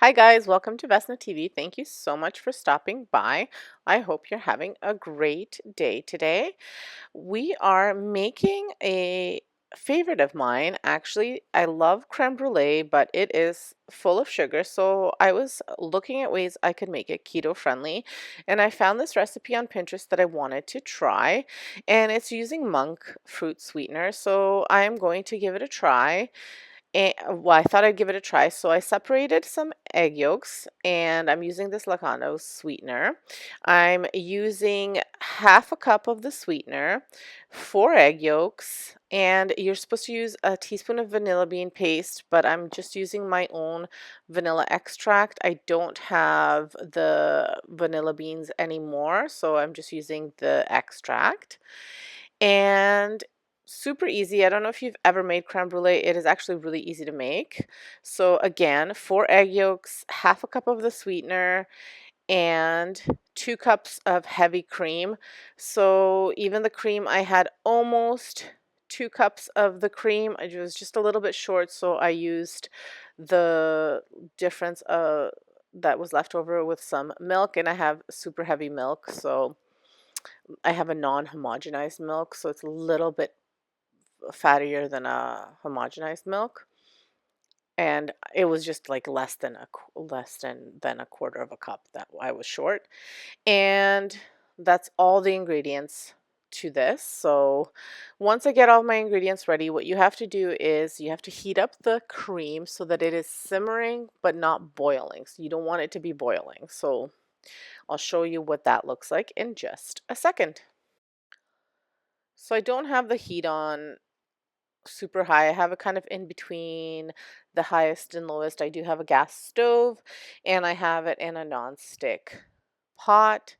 Hi guys, welcome to Vesna TV. Thank you so much for stopping by. I hope you're having a great day today. We are making a favorite of mine. Actually, I love crème brûlée, but it is full of sugar. So I was looking at ways I could make it keto friendly, and I found this recipe on Pinterest that I wanted to try, and it's using monk fruit sweetener. So I am going to give it a try. Well, I thought I'd give it a try. So I separated some egg yolks and I'm using this Lacano sweetener. I'm using half a cup of the sweetener, 4 egg yolks, and you're supposed to use a teaspoon of vanilla bean paste, but I'm just using my own vanilla extract. I don't have the vanilla beans anymore, so I'm just using the extract. And super easy. I don't know if you've ever made crème brûlée. It is actually really easy to make. So again, 4 egg yolks, half a cup of the sweetener, and 2 cups of heavy cream. So even the cream, I had almost 2 cups of the cream. It was just a little bit short, so I used the difference that was left over with some milk, and I have super heavy milk, so I have a non-homogenized milk, so it's a little bit fattier than a homogenized milk. And it was just like less than a quarter of a cup that I was short. And that's all the ingredients to this. So once I get all my ingredients ready, what you have to do is you have to heat up the cream so that it is simmering but not boiling. So you don't want it to be boiling. So I'll show you what that looks like in just a second. So I don't have the heat on super high. I have it kind of in between the highest and lowest. I do have a gas stove and I have it in a non-stick pot.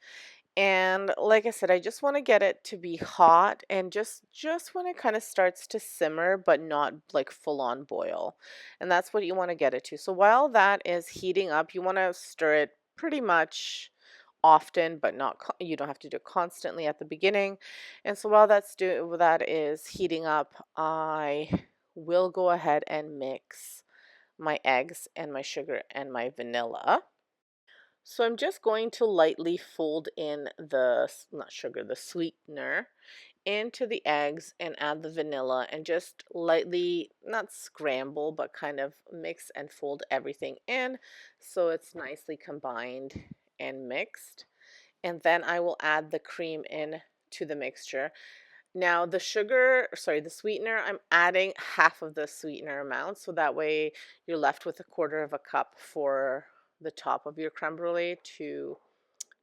And like I said, I just want to get it to be hot and just when it kind of starts to simmer but not like full on boil. And that's what you want to get it to. So while that is heating up, you want to stir it pretty much often, but not you don't have to do it constantly at the beginning. And so while that is heating up, I will go ahead and mix my eggs and my sugar and my vanilla. So I'm just going to lightly fold in not sugar, the sweetener into the eggs and add the vanilla and just lightly, not scramble, but kind of mix and fold everything in so it's nicely combined and mixed. And then I will add the cream in to the mixture. Now the sweetener, I'm adding half of the sweetener amount, so that way you're left with a quarter of a cup for the top of your creme brulee to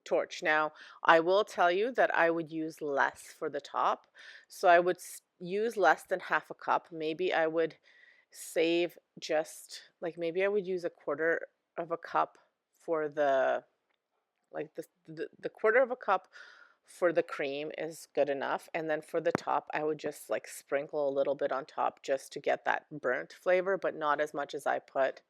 torch. Now, I will tell you that I would use less for the top, so I would use less than half a cup. Maybe I would save just like maybe I would use a quarter of a cup for the quarter of a cup for the cream is good enough, and then for the top I would just like sprinkle a little bit on top just to get that burnt flavor, but not as much as I put.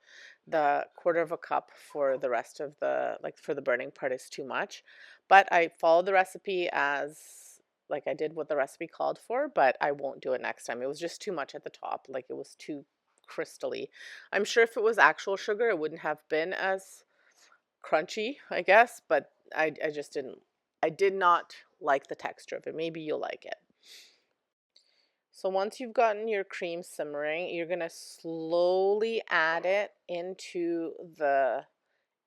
The quarter of a cup for the rest of the like for the burning part is too much, but I follow the recipe as like I did what the recipe called for, but I won't do it next time. It was just too much at the top, like it was too crystally. I'm sure if it was actual sugar it wouldn't have been as crunchy, I guess, but I just I did not like the texture of it. Maybe you'll like it. So once you've gotten your cream simmering, you're going to slowly add it into the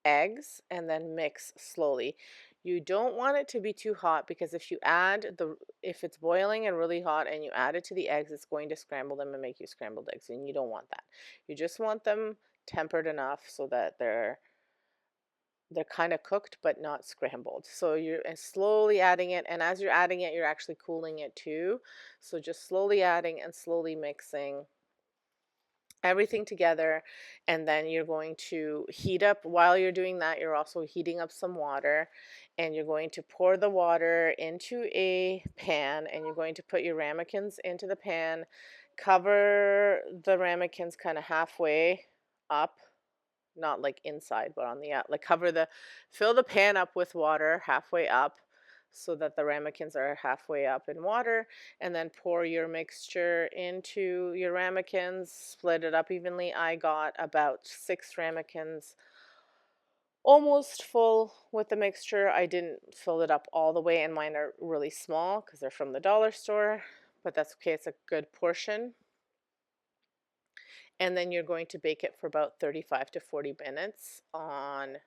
eggs and then mix slowly. You don't want it to be too hot because if it's boiling and really hot and you add it to the eggs, it's going to scramble them and make you scrambled eggs, and you don't want that. You just want them tempered enough so that they're kind of cooked but not scrambled. So you're slowly adding it, and as you're adding it, you're actually cooling it too. So just slowly adding and slowly mixing everything together, and then you're going to heat up. While you're doing that, you're also heating up some water, and you're going to pour the water into a pan, and you're going to put your ramekins into the pan, cover the ramekins kind of halfway up, not like inside, but on the out, like fill the pan up with water halfway up so that the ramekins are halfway up in water, and then pour your mixture into your ramekins, split it up evenly. I got about 6 ramekins almost full with the mixture. I didn't fill it up all the way, and mine are really small because they're from the dollar store, but that's okay. It's a good portion. And then you're going to bake it for about 35 to 40 minutes on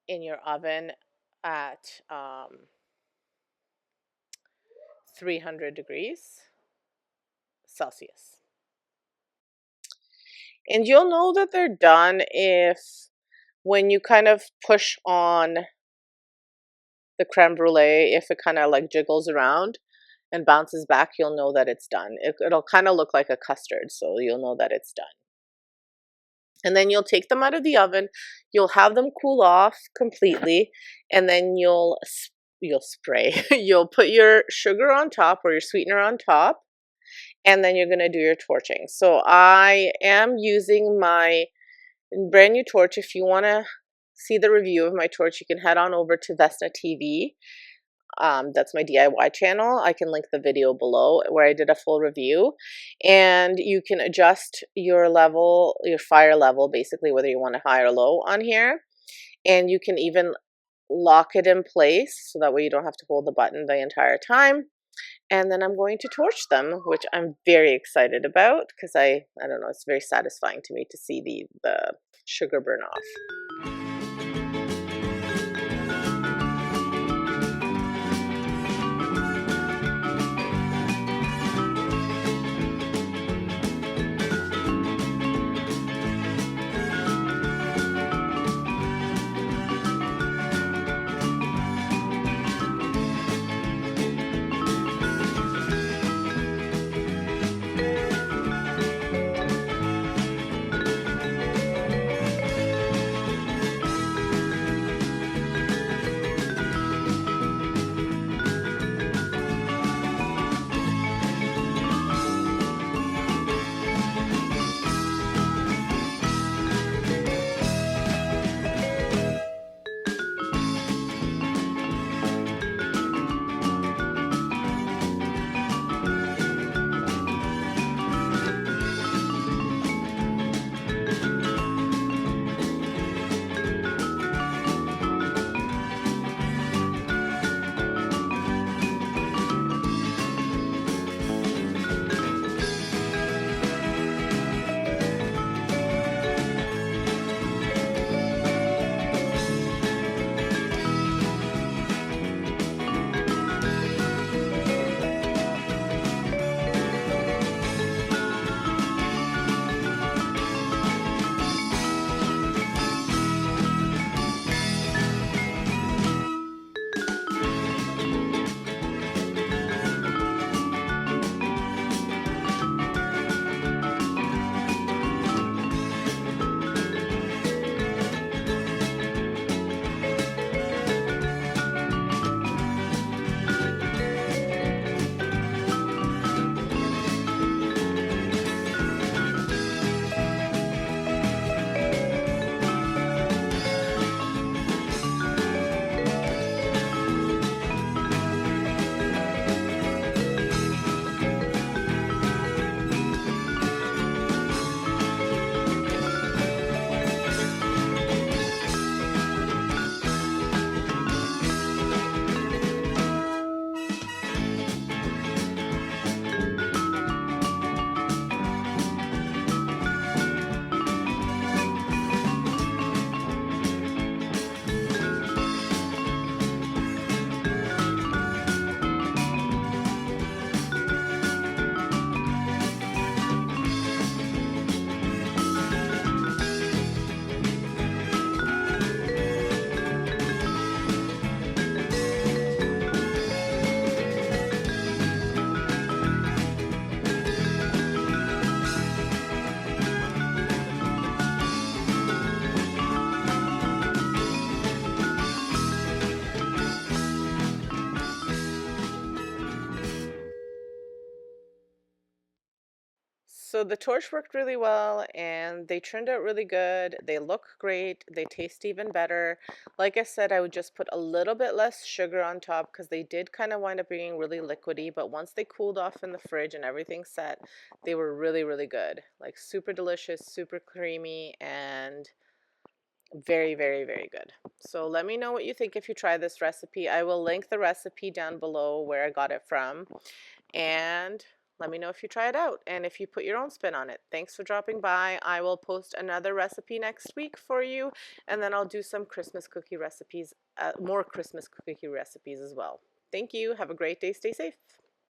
in your oven at 300 degrees Celsius. And you'll know that they're done if when you kind of push on the creme brulee, if it kind of like jiggles around and bounces back, you'll know that it's done. It'll kind of look like a custard, so you'll know that it's done. And then you'll take them out of the oven, you'll have them cool off completely, and then you'll spray. You'll put your sugar on top or your sweetener on top, and then you're going to do your torching. So I am using my brand new torch. If you want to see the review of my torch, you can head on over to Vesna TV. That's my DIY channel. I can link the video below where I did a full review, and you can adjust your level, your fire level, basically whether you want it high or low on here, and you can even lock it in place so that way you don't have to hold the button the entire time. And then I'm going to torch them, which I'm very excited about because I don't know, it's very satisfying to me to see the sugar burn off. So the torch worked really well and they turned out really good. They look great. They taste even better. Like I said, I would just put a little bit less sugar on top because they did kind of wind up being really liquidy. But once they cooled off in the fridge and everything set, they were really, really good. Like super delicious, super creamy, and Very, very, very good. So let me know what you think if you try this recipe. I will link the recipe down below where I got it from. And let me know if you try it out and if you put your own spin on it. Thanks for dropping by. I will post another recipe next week for you, and then I'll do some Christmas cookie recipes, more Christmas cookie recipes as well. Thank you. Have a great day. Stay safe.